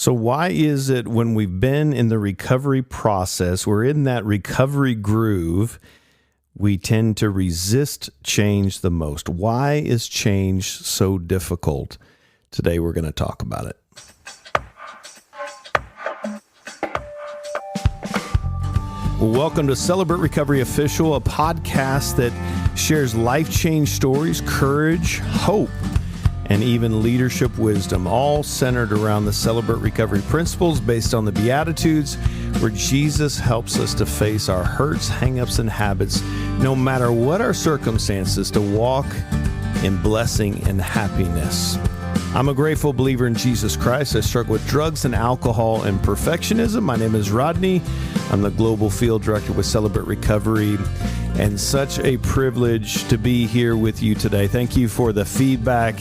So why is it when we've been in the recovery process, we're in that recovery groove, we tend to resist change the most? Why is change so difficult? Today we're going to talk about it. Welcome to Celebrate Recovery Official, a podcast that shares life change stories, courage, hope, and even leadership wisdom, all centered around the Celebrate Recovery principles based on the Beatitudes, where Jesus helps us to face our hurts, hangups, and habits, no matter what our circumstances, to walk in blessing and happiness. I'm a grateful believer in Jesus Christ. I struggle with drugs and alcohol and perfectionism. My name is Rodney. I'm the Global Field Director with Celebrate Recovery, and such a privilege to be here with you today. Thank you for the feedback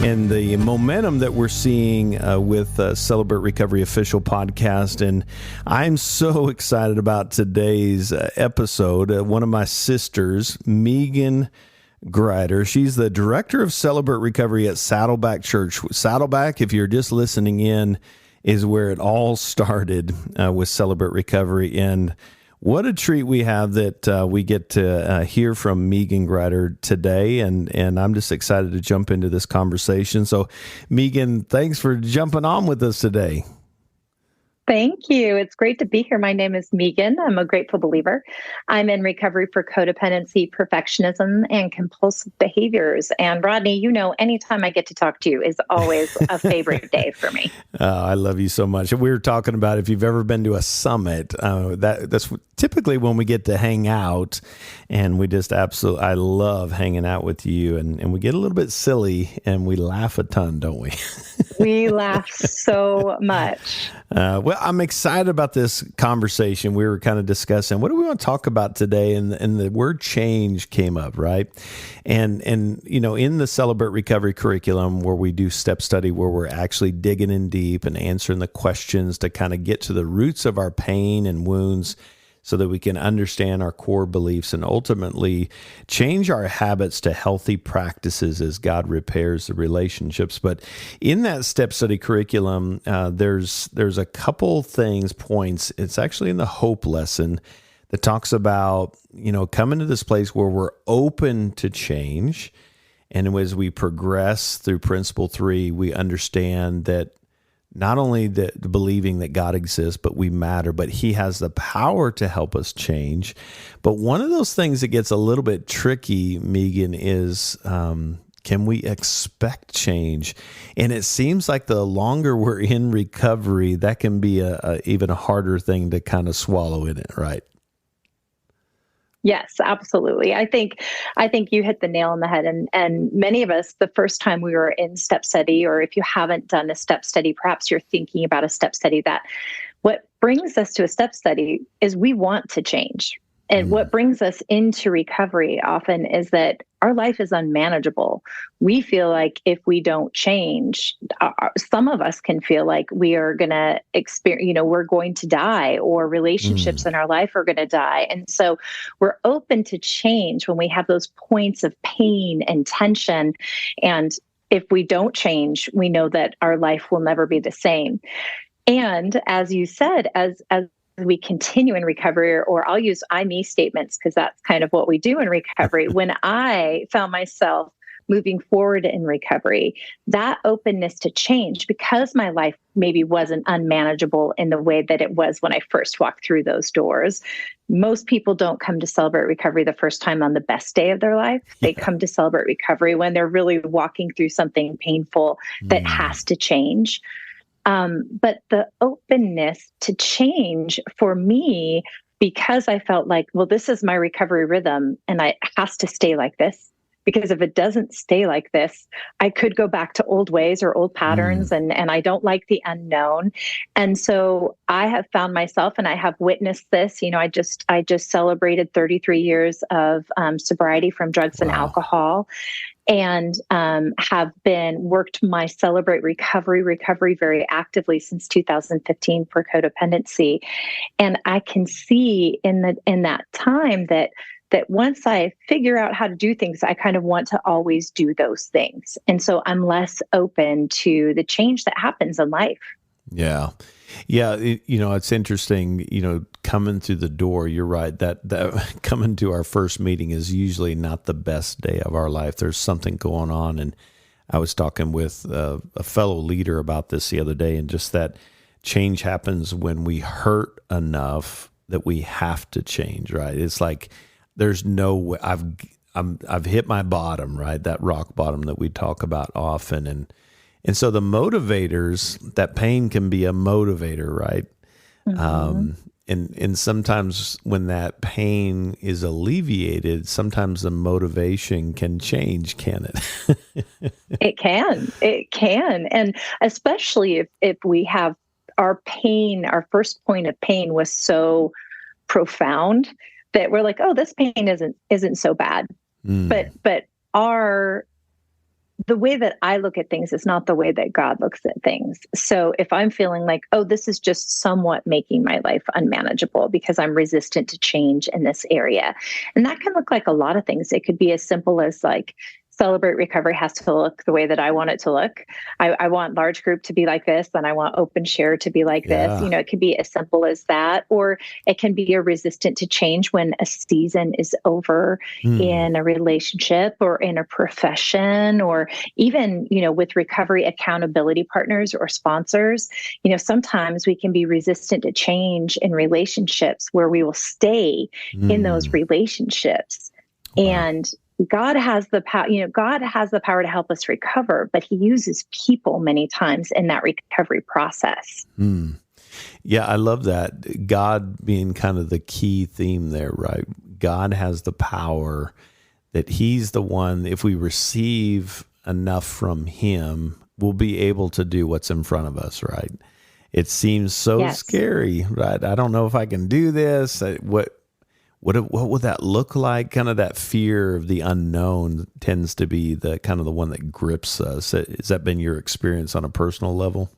and the momentum that we're seeing with Celebrate Recovery Official podcast. And I'm so excited about today's episode. One of my sisters, Meaghan Grider, she's the director of Celebrate Recovery at Saddleback Church. Saddleback, if you're just listening in, is where it all started with Celebrate Recovery. And what a treat we have that we get to hear from Meaghan Grider today. And I'm just excited to jump into this conversation. So, Meaghan, thanks for jumping on with us today. Thank you. It's great to be here. My name is Meaghan. I'm a grateful believer. I'm in recovery for codependency, perfectionism, and compulsive behaviors. And Rodney, you know, anytime I get to talk to you is always a favorite day for me. I love you so much. We were talking about if you've ever been to a summit, that's typically when we get to hang out, and we just absolutely, I love hanging out with you, and we get a little bit silly and we laugh a ton, don't we? We laugh so much. Well, I'm excited about this conversation. We were kind of discussing, what do we want to talk about today? And the word change came up, right? And you know, in the Celebrate Recovery curriculum, where we do step study, where we're actually digging in deep and answering the questions to kind of get to the roots of our pain and wounds, so that we can understand our core beliefs and ultimately change our habits to healthy practices as God repairs the relationships. But in that step study curriculum, there's a couple points. It's actually in the hope lesson that talks about, you know, coming to this place where we're open to change. And as we progress through principle 3, we understand that not only the believing that God exists, but we matter, but he has the power to help us change. But one of those things that gets a little bit tricky, Meaghan, is can we expect change? And it seems like the longer we're in recovery, that can be even a harder thing to kind of swallow in it, right? Yes, absolutely. I think you hit the nail on the head. And many of us, the first time we were in step study, or if you haven't done a step study, perhaps you're thinking about a step study, that what brings us to a step study is we want to change. And what brings us into recovery often is that our life is unmanageable. We feel like if we don't change, some of us can feel like we are going to experience, we're going to die, or relationships in our life are going to die. And so we're open to change when we have those points of pain and tension. And if we don't change, we know that our life will never be the same. And as you said, as we continue in recovery, or I'll use I, me statements, because that's kind of what we do in recovery. When I found myself moving forward in recovery, that openness to change, because my life maybe wasn't unmanageable in the way that it was when I first walked through those doors. Most people don't come to Celebrate Recovery the first time on the best day of their life. They come to Celebrate Recovery when they're really walking through something painful that has to change. But the openness to change for me, because I felt like, well, this is my recovery rhythm and it has to stay like this. Because if it doesn't stay like this, I could go back to old ways or old patterns, and I don't like the unknown. And so I have found myself, and I have witnessed this. I just celebrated 33 years of sobriety from drugs and alcohol. And have worked my Celebrate Recovery very actively since 2015 for codependency. And I can see in that time that once I figure out how to do things, I kind of want to always do those things. And so I'm less open to the change that happens in life. Yeah. Yeah. It's interesting, coming through the door, you're right. That coming to our first meeting is usually not the best day of our life. There's something going on. And I was talking with a fellow leader about this the other day, and just that change happens when we hurt enough that we have to change, right? It's like, there's no way I've hit my bottom, right? That rock bottom that we talk about often. And so the motivators, that pain can be a motivator, right? Mm-hmm. And sometimes when that pain is alleviated, sometimes the motivation can change, can it? It can. And especially if we have our pain, our first point of pain was so profound that we're like, oh, this pain isn't so bad. But the way that I look at things is not the way that God looks at things. So if I'm feeling like, oh, this is just somewhat making my life unmanageable because I'm resistant to change in this area. And that can look like a lot of things. It could be as simple as like, Celebrate Recovery has to look the way that I want it to look. I want large group to be like this, and I want open share to be like this. It could be as simple as that, or it can be a resistant to change when a season is over in a relationship or in a profession, or even, with recovery accountability partners or sponsors. Sometimes we can be resistant to change in relationships where we will stay in those relationships. Wow. And God has the power, God has the power to help us recover, but he uses people many times in that recovery process. Yeah, I love that. God being kind of the key theme there, right? God has the power, that he's the one, if we receive enough from him, we'll be able to do what's in front of us, right? It seems so scary, right? I don't know if I can do this. What would that look like? Kind of that fear of the unknown tends to be the kind of the one that grips us. Has that been your experience on a personal level?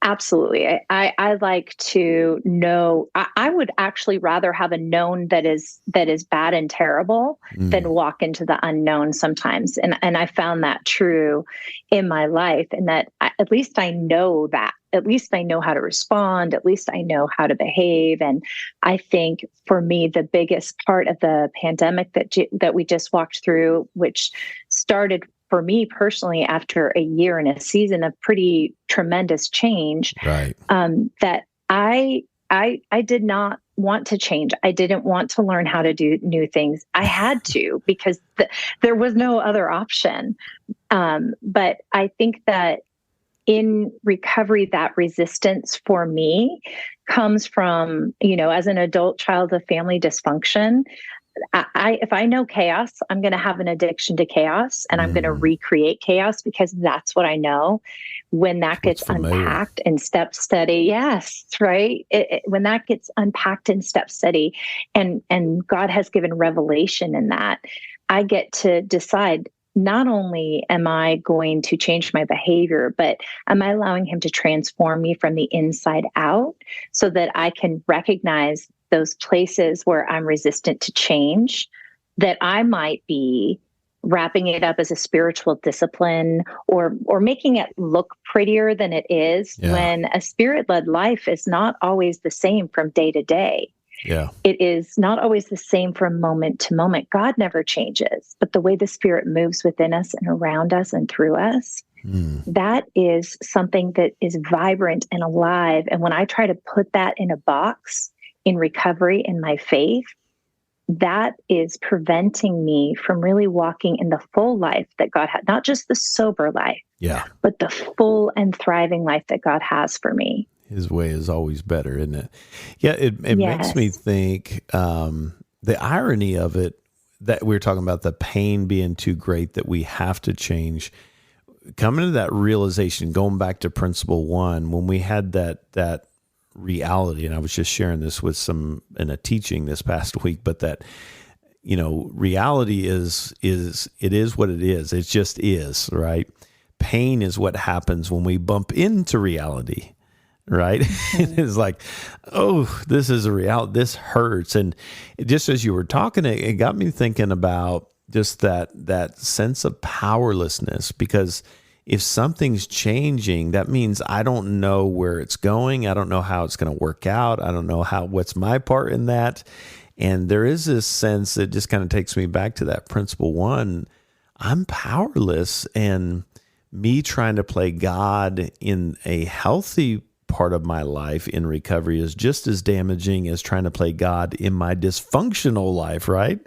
Absolutely. I like to know. I would actually rather have a known that is bad and terrible than walk into the unknown sometimes. And I found that true in my life, and that at least I know that. At least I know how to respond. At least I know how to behave. And I think for me, the biggest part of the pandemic that we just walked through, which started for me personally after a year and a season of pretty tremendous change, right? That I did not want to change. I didn't want to learn how to do new things. I had to, because there was no other option. But I think that in recovery, that resistance for me comes from, as an adult child of family dysfunction. If I know chaos, I'm going to have an addiction to chaos, and I'm going to recreate chaos because that's what I know. When that gets unpacked in step study, yes, right. When that gets unpacked in step study, and God has given revelation in that, I get to decide, not only am I going to change my behavior, but am I allowing him to transform me from the inside out so that I can recognize those places where I'm resistant to change, that I might be wrapping it up as a spiritual discipline or making it look prettier than it is, when a spirit-led life is not always the same from day to day. Yeah. It is not always the same from moment to moment. God never changes, but the way the Spirit moves within us and around us and through us, that is something that is vibrant and alive. And when I try to put that in a box in recovery in my faith, that is preventing me from really walking in the full life that God had, not just the sober life, but the full and thriving life that God has for me. His way is always better, isn't it? Yeah, it makes me think the irony of it, that we're talking about the pain being too great that we have to change. Coming to that realization, going back to principle one, when we had that reality, and I was just sharing this with in a teaching this past week, but that, reality is what it is. It just is, right? Pain is what happens when we bump into reality. Right? It's like, oh, this is a reality. This hurts. And just as you were talking, it got me thinking about just that sense of powerlessness, because if something's changing, that means I don't know where it's going. I don't know how it's going to work out. I don't know what's my part in that. And there is this sense that just kind of takes me back to that principle one. I'm powerless, and me trying to play God in a healthy part of my life in recovery is just as damaging as trying to play God in my dysfunctional life, right?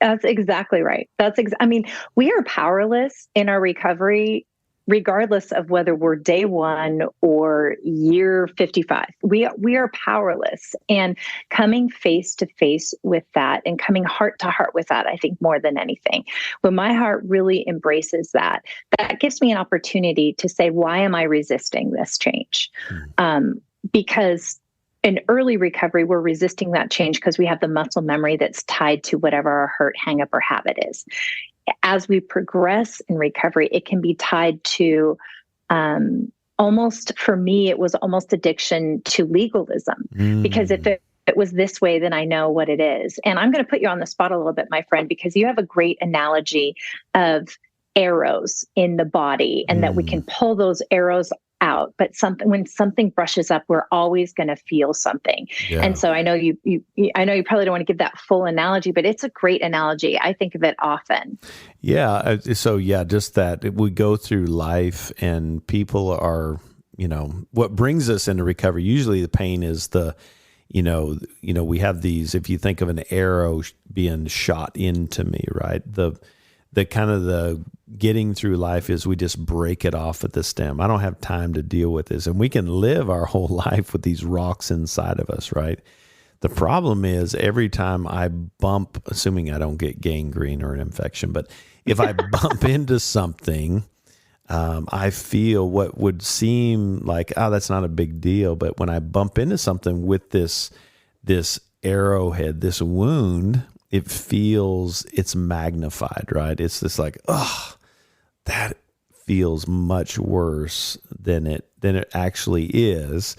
That's exactly right. I mean, we are powerless in our recovery, regardless of whether we're day one or year 55. We are powerless, and coming face to face with that and coming heart to heart with that, I think more than anything, when my heart really embraces that, that gives me an opportunity to say, why am I resisting this change? Because in early recovery, we're resisting that change because we have the muscle memory that's tied to whatever our hurt, hang up, or habit is. As we progress in recovery, it can be tied to almost, for me, it was almost addiction to legalism. Because if it was this way, then I know what it is. And I'm going to put you on the spot a little bit, my friend, because you have a great analogy of arrows in the body, and that we can pull those arrows out, but when something brushes up, we're always going to feel something. Yeah. And so I know you probably don't want to give that full analogy, but it's a great analogy. I think of it often. Yeah. So just that we go through life, and people are, what brings us into recovery. Usually the pain is we have these, if you think of an arrow being shot into me, right? The kind of the getting through life is we just break it off at the stem. I don't have time to deal with this. And we can live our whole life with these rocks inside of us, right? The problem is every time I bump, assuming I don't get gangrene or an infection, but if I bump into something, I feel what would seem like, that's not a big deal. But when I bump into something with this arrowhead, this wound, it's magnified, right? It's just like, that feels much worse than it actually is.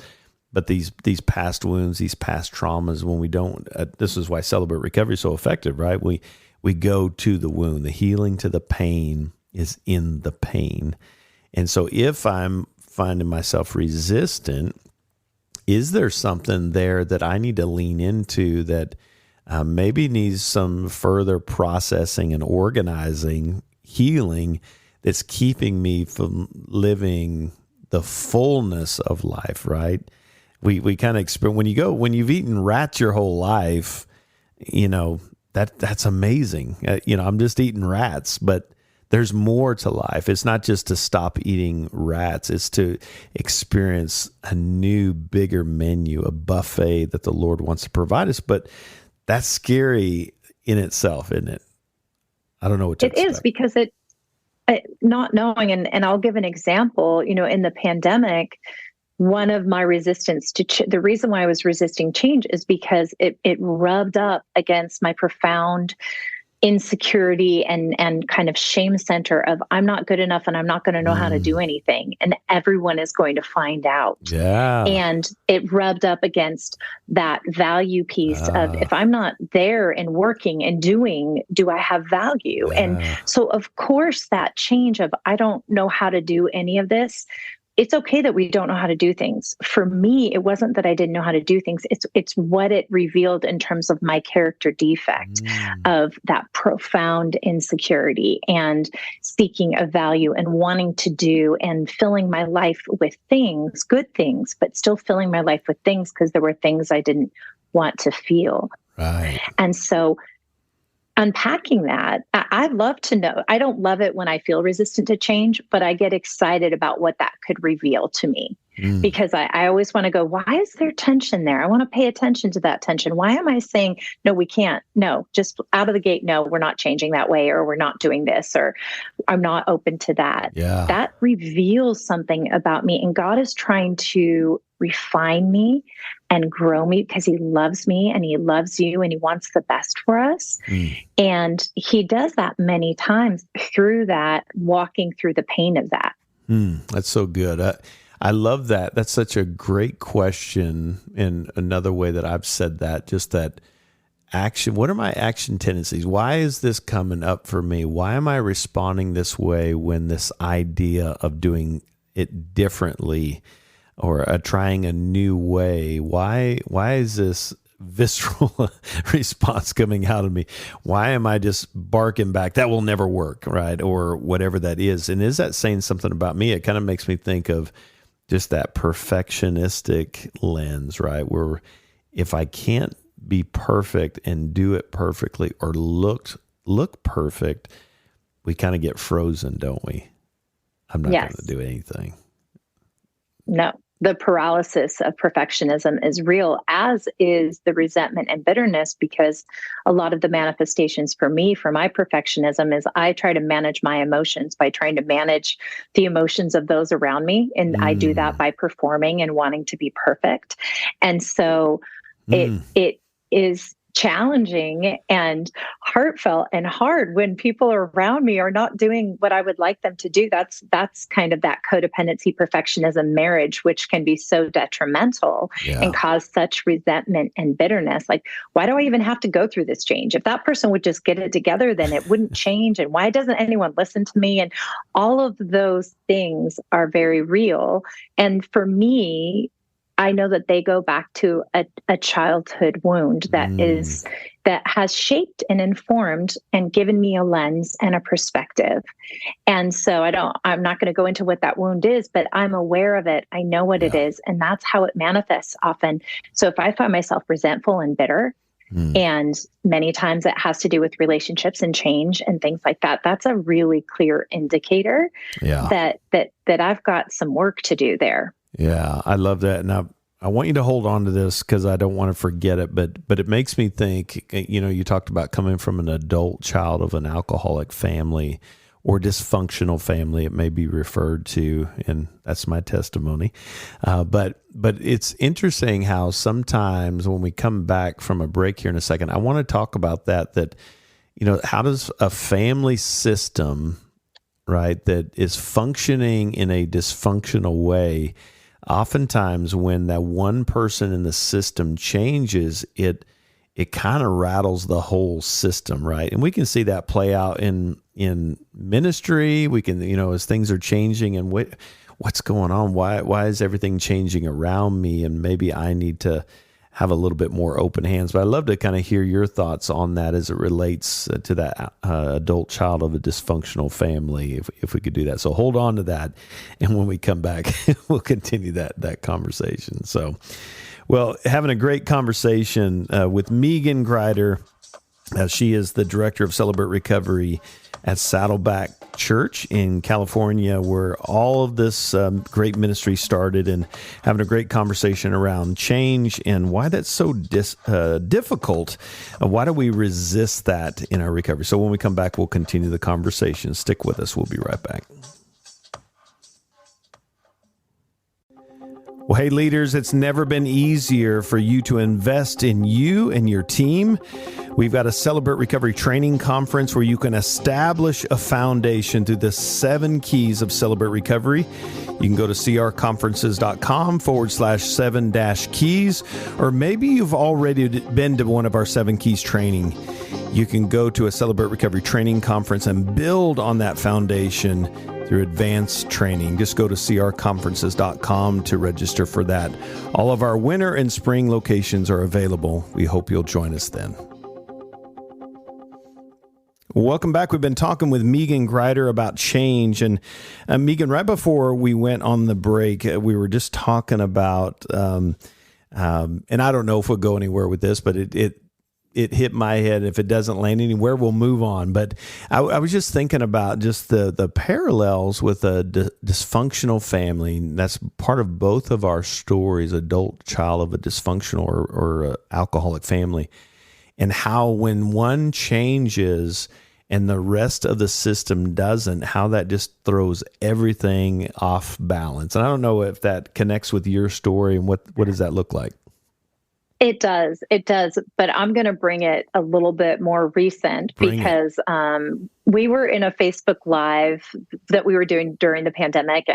But these past wounds, these past traumas, when we don't, this is why Celebrate Recovery is so effective, right? We go to the wound. The healing to the pain is in the pain. And so if I'm finding myself resistant, is there something there that I need to lean into that maybe needs some further processing and organizing, healing, that's keeping me from living the fullness of life, right? We kind of experience, when you've eaten rats your whole life, that's amazing. I'm just eating rats, but there's more to life. It's not just to stop eating rats. It's to experience a new, bigger menu, a buffet that the Lord wants to provide us. But that's scary in itself, isn't it? I don't know what to expect. It is, because not knowing, and I'll give an example, in the pandemic, one of my resistance to the reason why I was resisting change is because it rubbed up against my profound insecurity and kind of shame center of I'm not good enough and I'm not going to know how to do anything, and everyone is going to find out. Yeah. And it rubbed up against that value piece of, if I'm not there and working and doing, do I have value? Yeah. And so of course that change of I don't know how to do any of this. It's okay that we don't know how to do things. For me, it wasn't that I didn't know how to do things. It's what it revealed in terms of my character defect of that profound insecurity and seeking a value and wanting to do and filling my life with things, good things, but still filling my life with things because there were things I didn't want to feel. Right. And so unpacking that, I love to know. I don't love it when I feel resistant to change, but I get excited about what that could reveal to me. Because I always want to go, why is there tension there? I want to pay attention to that tension. Why am I saying, no, we can't? No, just out of the gate, no, we're not changing that way, or we're not doing this, or I'm not open to that. Yeah. That reveals something about me. And God is trying to refine me and grow me because he loves me and he loves you and he wants the best for us. And he does that many times through that, walking through the pain of that. That's so good. I love that. That's such a great question. And another way that I've said that, just that action? What are my action tendencies? Why is this coming up for me? Why am I responding this way when this idea of doing it differently or trying a new way? Why is this visceral response coming out of me? Why am I just barking back? That will never work, right? Or whatever that is. And is that saying something about me? It kind of makes me think of just that perfectionistic lens, right? Where if I can't be perfect and do it perfectly or look perfect, we kind of get frozen, don't we? I'm not going to do anything. No, the paralysis of perfectionism is real, as is the resentment and bitterness, because a lot of the manifestations for me, for my perfectionism, is I try to manage my emotions by trying to manage the emotions of those around me. And I do that by performing and wanting to be perfect. And so it is challenging and heartfelt and hard when people around me are not doing what I would like them to do. That's kind of that codependency perfectionism marriage, which can be so detrimental and cause such resentment and bitterness. Like, why do I even have to go through this change? If that person would just get it together, then it wouldn't change. And why doesn't anyone listen to me? And all of those things are very real. And for me, I know that they go back to a childhood wound that has shaped and informed and given me a lens and a perspective. And so I'm not going to go into what that wound is, but I'm aware of it. I know what it is, and that's how it manifests often. So if I find myself resentful and bitter, and many times it has to do with relationships and change and things like that, that's a really clear indicator that I've got some work to do there. Yeah, I love that. And I want you to hold on to this because I don't want to forget it, but it makes me think, you talked about coming from an adult child of an alcoholic family or dysfunctional family, it may be referred to, and that's my testimony. But it's interesting how sometimes when we come back from a break here in a second, I want to talk about that, how does a family system, right, that is functioning in a dysfunctional way, oftentimes when that one person in the system changes, it kind of rattles the whole system, right? And we can see that play out in ministry. We can, as things are changing and what's going on? Why is everything changing around me? And maybe I need to have a little bit more open hands. But I'd love to kind of hear your thoughts on that as it relates to that adult child of a dysfunctional family, if we could do that. So hold on to that. And when we come back, we'll continue that conversation. So, well, having a great conversation with Meaghan Grider. She is the director of Celebrate Recovery at Saddleback Church in California, where all of this great ministry started, and having a great conversation around change and why that's so difficult. Why do we resist that in our recovery? So when we come back, we'll continue the conversation. Stick with us. We'll be right back. Well, hey, leaders, it's never been easier for you to invest in you and your team. We've got a Celebrate Recovery training conference where you can establish a foundation through the 7 keys of Celebrate Recovery. You can go to crconferences.com/7-keys, or maybe you've already been to one of our 7 keys training. You can go to a Celebrate Recovery training conference and build on that foundation through advanced training. Just go to crconferences.com to register for that. All of our winter and spring locations are available. We hope you'll join us then. Welcome back. We've been talking with Meaghan Grider about change. And Meaghan, right before we went on the break, we were just talking about, and I don't know if we'll go anywhere with this, but it hit my head. If it doesn't land anywhere, we'll move on. But I was just thinking about just the parallels with a dysfunctional family. That's part of both of our stories, adult child of a dysfunctional or alcoholic family, and how when one changes and the rest of the system doesn't, how that just throws everything off balance. And I don't know if that connects with your story, and what does that look like? It does. It does. But I'm going to bring it a little bit more recent because we were in a Facebook Live that we were doing during the pandemic,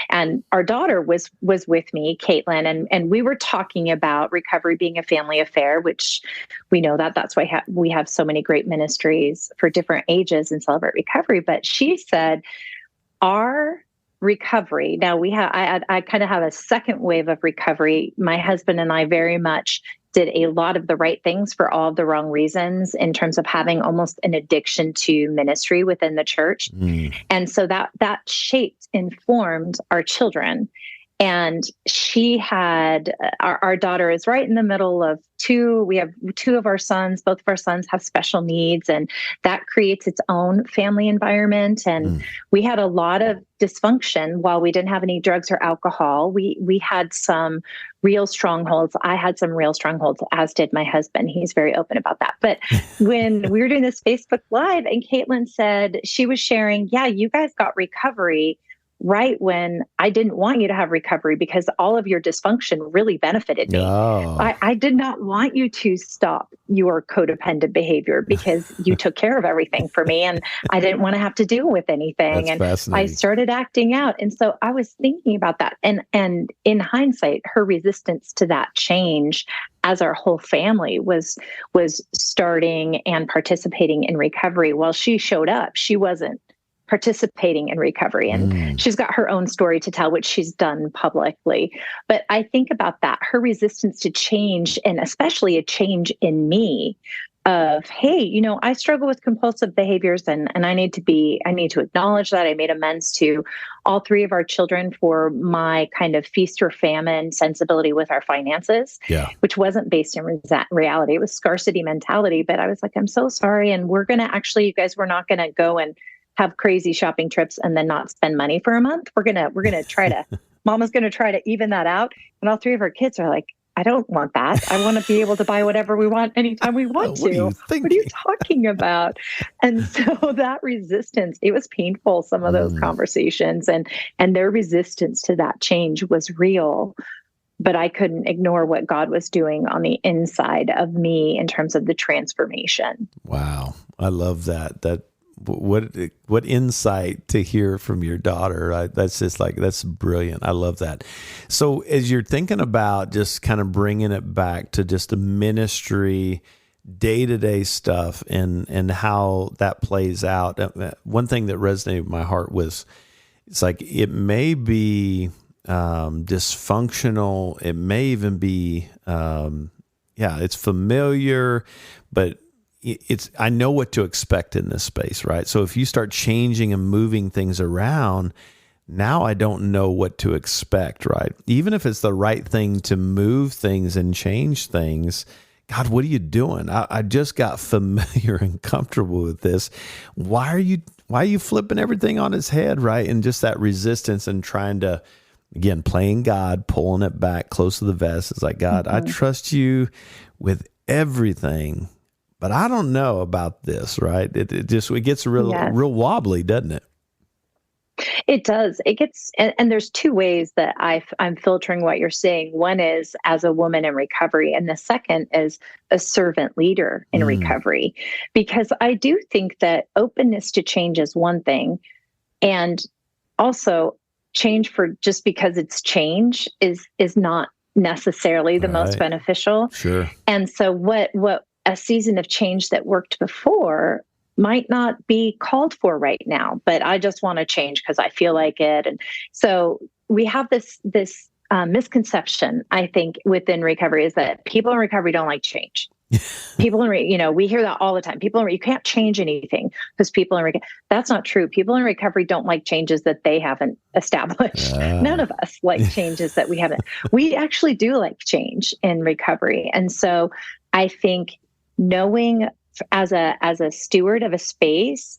and our daughter was with me, Caitlin, and we were talking about recovery being a family affair, which we know that's why we have so many great ministries for different ages and Celebrate Recovery. But she said, our recovery. Now I kind of have a second wave of recovery. My husband and I very much did a lot of the right things for all of the wrong reasons in terms of having almost an addiction to ministry within the church. And so that shaped, informed our children. And she had, our daughter is right in the middle of we have two of our sons, both of our sons have special needs, and that creates its own family environment. And we had a lot of dysfunction. While we didn't have any drugs or alcohol, we had some real strongholds. I had some real strongholds, as did my husband. He's very open about that. But when we were doing this Facebook Live and Caitlin said, she was sharing, yeah, you guys got recovery right when I didn't want you to have recovery because all of your dysfunction really benefited me. Oh. I did not want you to stop your codependent behavior because you took care of everything for me and I didn't want to have to deal with anything. That's and I started acting out. And so I was thinking about that. And in hindsight, her resistance to that change as our whole family was starting and participating in recovery. While she showed up, she wasn't participating in recovery. And she's got her own story to tell, which she's done publicly. But I think about that, her resistance to change, and especially a change in me of, hey, I struggle with compulsive behaviors and I need to acknowledge that. I made amends to all three of our children for my kind of feast or famine sensibility with our finances, which wasn't based in reality. It was scarcity mentality. But I was like, I'm so sorry. And we're going to you guys, we're not going to go and have crazy shopping trips and then not spend money for a month. We're going to try to, Mama's going to try to even that out. And all three of our kids are like, I don't want that. I want to be able to buy whatever we want anytime we want to. What are you talking about? And so that resistance, it was painful, some of those conversations, and their resistance to that change was real. But I couldn't ignore what God was doing on the inside of me in terms of the transformation. Wow. I love that. What insight to hear from your daughter. That's brilliant. I love that. So as you're thinking about just kind of bringing it back to just a ministry, day-to-day stuff and how that plays out, one thing that resonated with my heart was, it's like, it may be dysfunctional. It may even be, it's familiar, but I know what to expect in this space, right? So if you start changing and moving things around, now I don't know what to expect, right? Even if it's the right thing to move things and change things, God, what are you doing? I just got familiar and comfortable with this. Why are you flipping everything on its head, right? And just that resistance and trying to, again, playing God, pulling it back close to the vest. It's like, God, I trust you with everything. But I don't know about this, right? It gets real wobbly, doesn't it? It does. It gets, and there's two ways that I'm filtering what you're saying. One is as a woman in recovery, and the second is a servant leader in recovery. Because I do think that openness to change is one thing, and also change for just because it's change is not necessarily the most beneficial. Sure. And so what a season of change that worked before might not be called for right now, but I just want to change because I feel like it. And so we have this misconception, I think, within recovery, is that people in recovery don't like change. People in we hear that all the time. You can't change anything because people in recovery. That's not true. People in recovery don't like changes that they haven't established. None of us like changes that we haven't. We actually do like change in recovery. And so I think knowing as a steward of a space,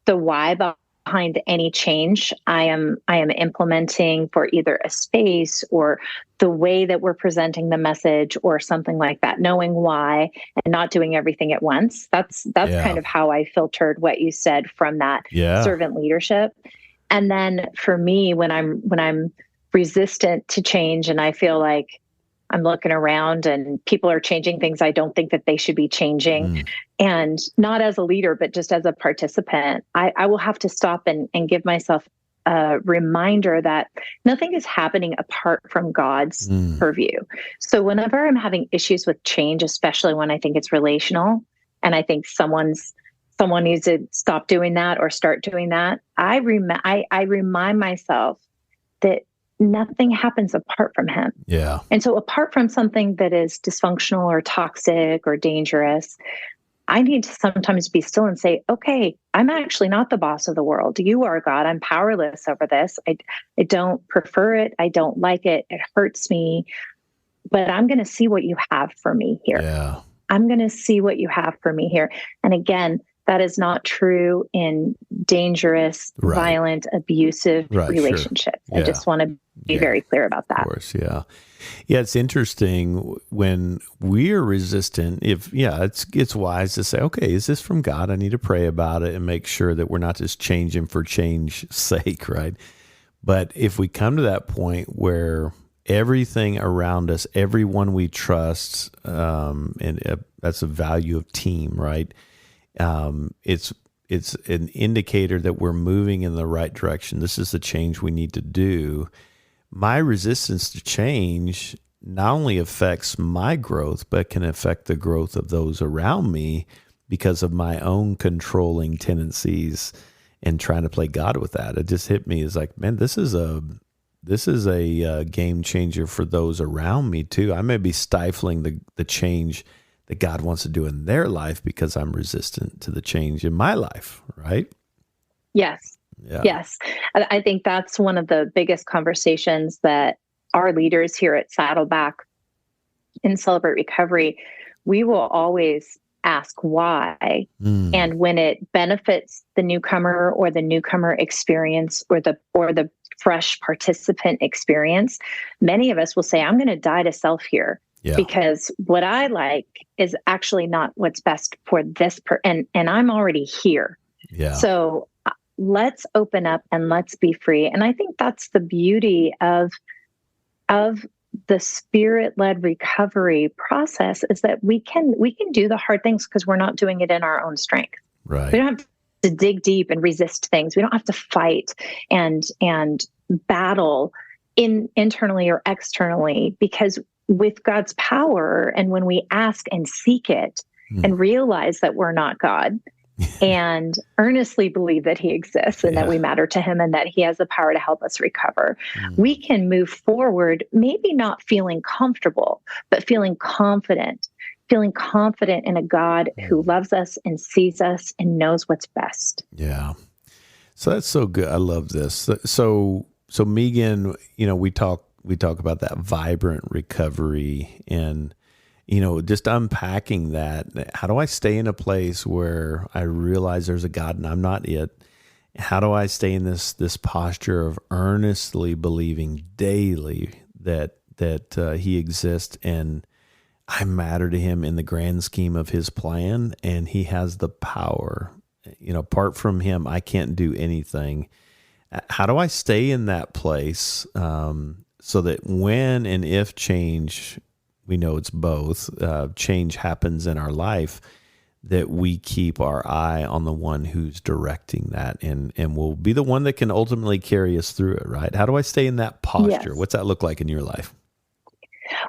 the why behind any change I am implementing for either a space or the way that we're presenting the message or something like that, knowing why and not doing everything at once. That's kind of how I filtered what you said from that servant leadership. And then for me, when I'm resistant to change and I feel like I'm looking around and people are changing things I don't think that they should be changing. And not as a leader, but just as a participant, I will have to stop and give myself a reminder that nothing is happening apart from God's purview. So whenever I'm having issues with change, especially when I think it's relational and I think someone needs to stop doing that or start doing that, I remind myself that nothing happens apart from him. Yeah. And so apart from something that is dysfunctional or toxic or dangerous, I need to sometimes be still and say, okay, I'm actually not the boss of the world. You are, God. I'm powerless over this. I don't prefer it. I don't like it. It hurts me. But I'm going to see what you have for me here. Yeah. I'm going to see what you have for me here. And again, that is not true in dangerous, violent, abusive relationships. Sure. Yeah. I just want to be very clear about that. Of course, yeah. Yeah, it's interesting when we're resistant. It's wise to say, okay, is this from God? I need to pray about it and make sure that we're not just changing for change's sake, right? But if we come to that point where everything around us, everyone we trust, that's the value of team, right? It's an indicator that we're moving in the right direction. This is the change we need to do. My resistance to change not only affects my growth, but can affect the growth of those around me because of my own controlling tendencies and trying to play God with that. It just hit me as like, man, this is a game changer for those around me too. I may be stifling the change that God wants to do in their life because I'm resistant to the change in my life, right? Yes. Yeah. Yes. I think that's one of the biggest conversations that our leaders here at Saddleback in Celebrate Recovery, we will always ask why. And when it benefits the newcomer or the newcomer experience or the fresh participant experience, many of us will say, I'm going to die to self here. Yeah. Because what I like is actually not what's best for this and I'm already here. Yeah. So let's open up and let's be free. And I think that's the beauty of the Spirit-led recovery process, is that we can do the hard things because we're not doing it in our own strength. Right. We don't have to dig deep and resist things. We don't have to fight and battle internally or externally, because with God's power, and when we ask and seek it and realize that we're not God and earnestly believe that he exists and that we matter to him and that he has the power to help us recover, we can move forward, maybe not feeling comfortable, but feeling confident in a God who loves us and sees us and knows what's best. Yeah. So that's so good. I love this. So Meaghan, we talk about that vibrant recovery and, just unpacking that. How do I stay in a place where I realize there's a God and I'm not it? How do I stay in this posture of earnestly believing daily that he exists and I matter to him in the grand scheme of his plan, and he has the power? Apart from him, I can't do anything. How do I stay in that place so that when and if change, we know it's both, change happens in our life, that we keep our eye on the one who's directing that and will be the one that can ultimately carry us through it, right? How do I stay in that posture? Yes. What's that look like in your life?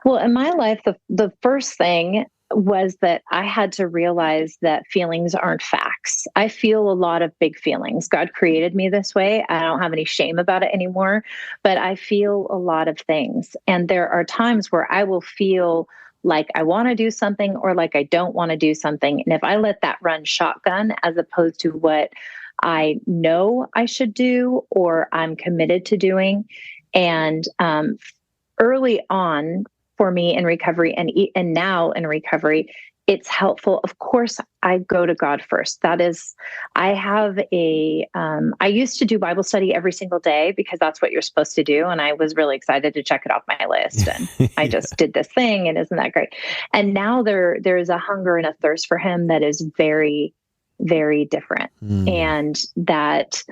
Well, in my life, the first thing was that I had to realize that feelings aren't facts. I feel a lot of big feelings. God created me this way. I don't have any shame about it anymore, but I feel a lot of things. And there are times where I will feel like I want to do something or like I don't want to do something. And if I let that run shotgun as opposed to what I know I should do or I'm committed to doing, and early on, for me in recovery and now in recovery, it's helpful. Of course, I go to God first. That is, I have I used to do Bible study every single day because that's what you're supposed to do. And I was really excited to check it off my list. And I just did this thing, and isn't that great? And now there is a hunger and a thirst for him that is very, very different. And that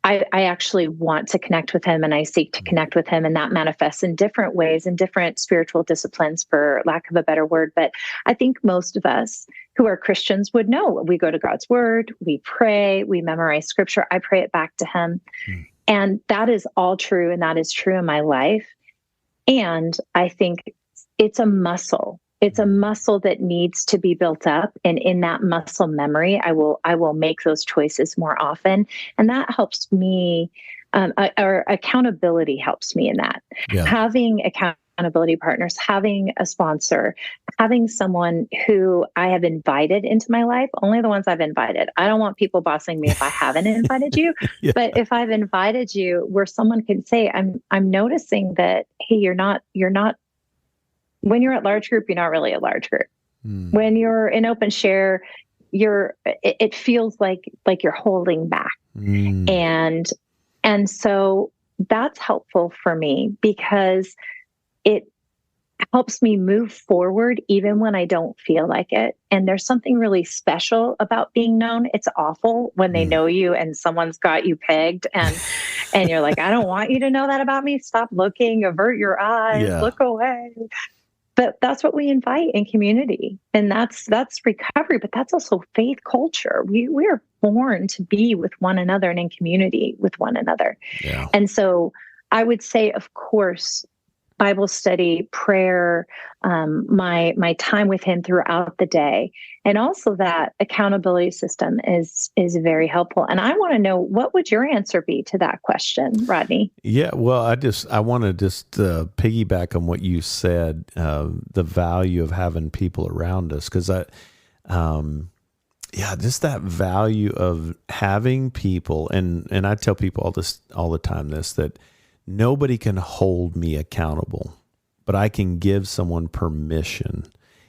I actually want to connect with him, and I seek to connect with him, and that manifests in different ways, in different spiritual disciplines, for lack of a better word. But I think most of us who are Christians would know we go to God's word, we pray, we memorize scripture. I pray it back to him. And that is all true. And that is true in my life. And I think it's a muscle. It's a muscle that needs to be built up. And in that muscle memory, I will make those choices more often. And that helps me, or accountability helps me in that. Yeah. Having accountability partners, having a sponsor, having someone who I have invited into my life, only the ones I've invited. I don't want people bossing me if I haven't invited you. Yeah. But if I've invited you, where someone can say, I'm noticing that, hey, you're not, when you're at large group, you're not really a large group. When you're in open share, it feels like you're holding back. And so that's helpful for me, because it helps me move forward even when I don't feel like it. And there's something really special about being known. It's awful when they know you and someone's got you pegged, and you're like, I don't want you to know that about me. Stop looking, avert your eyes, look away. But that's what we invite in community. And that's recovery, but that's also faith culture. We are born to be with one another and in community with one another. Yeah. And so I would say, of course, Bible study, prayer, my time with him throughout the day, and also that accountability system is very helpful. And I want to know, what would your answer be to that question, Rodney? Yeah, well, I want to just piggyback on what you said, the value of having people around us, because just that value of having people, and I tell people all the time that nobody can hold me accountable, but I can give someone permission.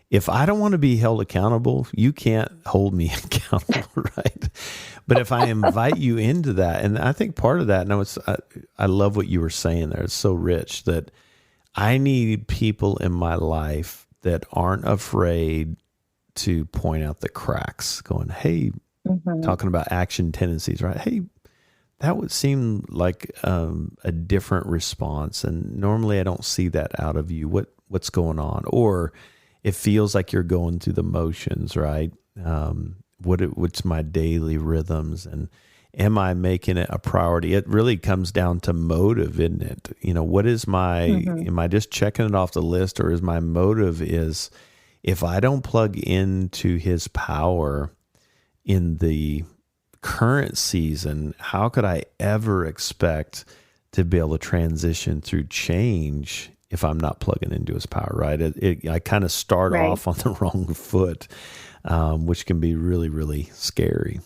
If I don't want to be held accountable, you can't hold me accountable, right? But if I invite you into that, and I think part of that, I love what you were saying there. It's so rich that I need people in my life that aren't afraid to point out the cracks, going, hey, talking about action tendencies, right? Hey, that would seem like a different response, and normally I don't see that out of you. What's going on? Or it feels like you're going through the motions, right? What's my daily rhythms, and am I making it a priority? It really comes down to motive, isn't it? What is am I just checking it off the list, or is my motive is, if I don't plug into his power in the current season, how could I ever expect to be able to transition through change if I'm not plugging into his power, right? I kind of start off on the wrong foot, which can be really, really scary.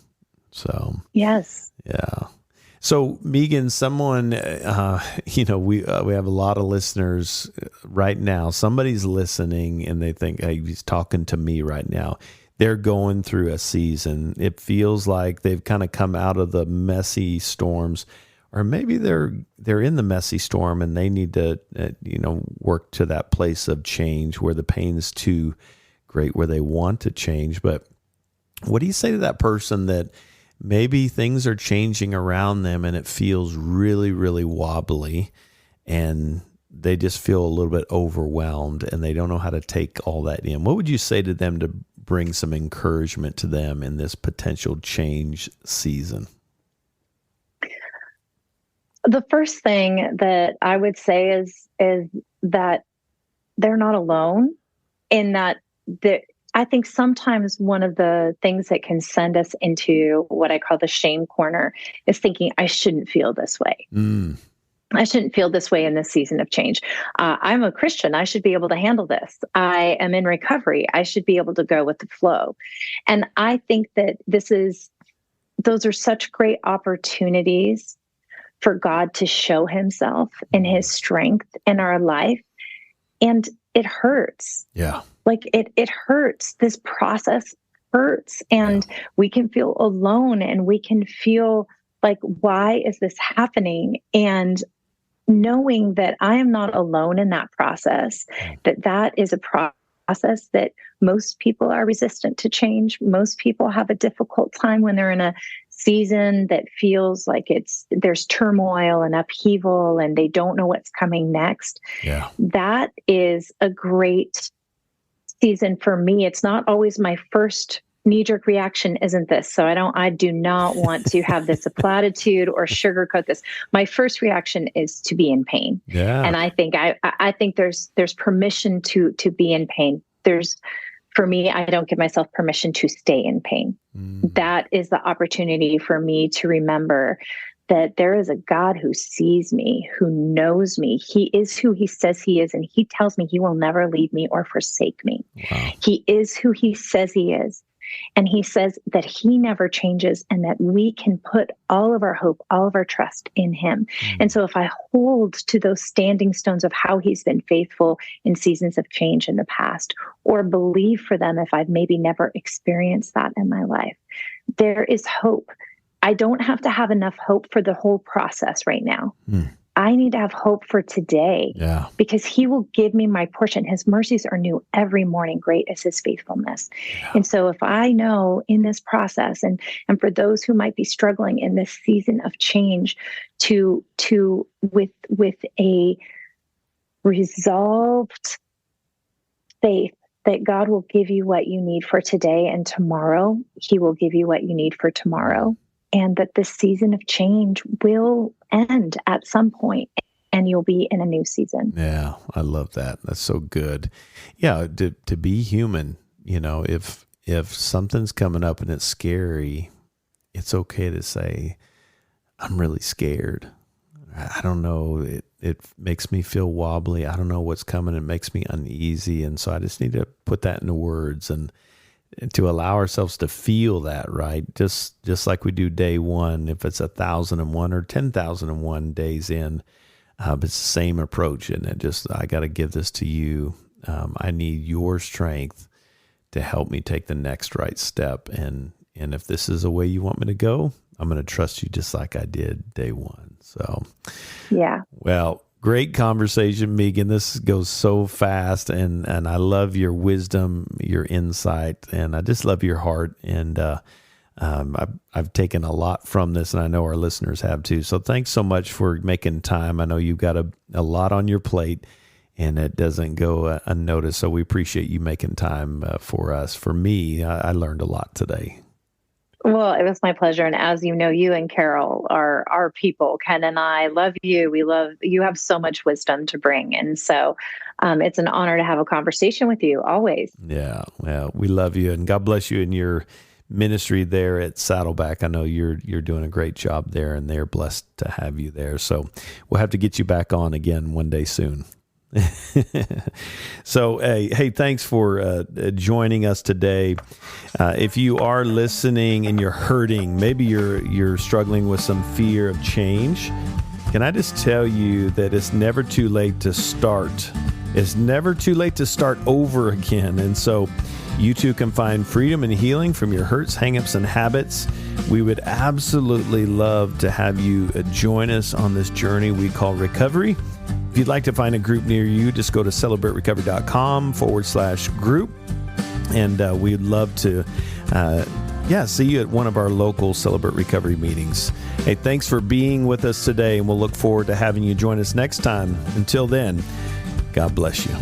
So, yes. Yeah. So Meaghan, someone, we have a lot of listeners right now. Somebody's listening and they think, hey, he's talking to me right now. They're going through a season. It feels like they've kind of come out of the messy storms, or maybe they're in the messy storm and they need to, work to that place of change where the pain is too great, where they want to change. But what do you say to that person that maybe things are changing around them and it feels really, really wobbly, and they just feel a little bit overwhelmed and they don't know how to take all that in? What would you say to them to bring some encouragement to them in this potential change season? The first thing that I would say is that they're not alone, in that I think sometimes one of the things that can send us into what I call the shame corner is thinking, I shouldn't feel this way. I shouldn't feel this way in this season of change. I'm a Christian. I should be able to handle this. I am in recovery. I should be able to go with the flow. And I think that those are such great opportunities for God to show himself and his strength in our life. And it hurts. Yeah. Like it hurts. This process hurts. And we can feel alone, and we can feel like, why is this happening? And knowing that I am not alone in that process, that is a process that most people are resistant to change. Most people have a difficult time when they're in a season that feels like there's turmoil and upheaval and they don't know what's coming next. Yeah. That is a great season for me. It's not always my first knee-jerk reaction isn't this. So I do not want to have this a platitude or sugarcoat this. My first reaction is to be in pain. Yeah. And I think there's permission to be in pain. For me, I don't give myself permission to stay in pain. That is the opportunity for me to remember that there is a God who sees me, who knows me. He is who he says he is, and he tells me he will never leave me or forsake me. Wow. He is who he says he is. And he says that he never changes and that we can put all of our hope, all of our trust in him. And so if I hold to those standing stones of how he's been faithful in seasons of change in the past, or believe for them if I've maybe never experienced that in my life, there is hope. I don't have to have enough hope for the whole process right now. I need to have hope for today, because he will give me my portion. His mercies are new every morning. Great is his faithfulness. Yeah. And so if I know in this process, and for those who might be struggling in this season of change, with a resolved faith that God will give you what you need for today, and tomorrow he will give you what you need for tomorrow. And that this season of change will end at some point and you'll be in a new season. Yeah, I love that. That's so good. Yeah, to be human, if something's coming up and it's scary, it's okay to say, I'm really scared. I don't know. It makes me feel wobbly. I don't know what's coming. It makes me uneasy. And so I just need to put that into words and to allow ourselves to feel that, right? Just like we do day one, if it's 1,001 or 10,001 days in, it's the same approach. And I got to give this to you. I need your strength to help me take the next right step. And if this is the way you want me to go, I'm going to trust you just like I did day one. So, yeah. Well, great conversation, Meaghan. This goes so fast, and I love your wisdom, your insight, and I just love your heart. And I've taken a lot from this, and I know our listeners have too. So thanks so much for making time. I know you've got a lot on your plate, and it doesn't go unnoticed. So we appreciate you making time for us. For me, I learned a lot today. Well, it was my pleasure. And as you know, you and Carol are our people. Ken and I love you. You have so much wisdom to bring. And so it's an honor to have a conversation with you always. Yeah. Well, we love you, and God bless you in your ministry there at Saddleback. I know you're doing a great job there, and they're blessed to have you there. So we'll have to get you back on again one day soon. So, hey, thanks for joining us today. If you are listening and you're hurting, maybe you're struggling with some fear of change, can I just tell you that it's never too late to start. It's never too late to start over again. And so you too can find freedom and healing from your hurts, hangups, and habits. We would absolutely love to have you join us on this journey we call recovery. If you'd like to find a group near you, just go to celebraterecovery.com/group. And we'd love to, see you at one of our local Celebrate Recovery meetings. Hey, thanks for being with us today, and we'll look forward to having you join us next time. Until then, God bless you.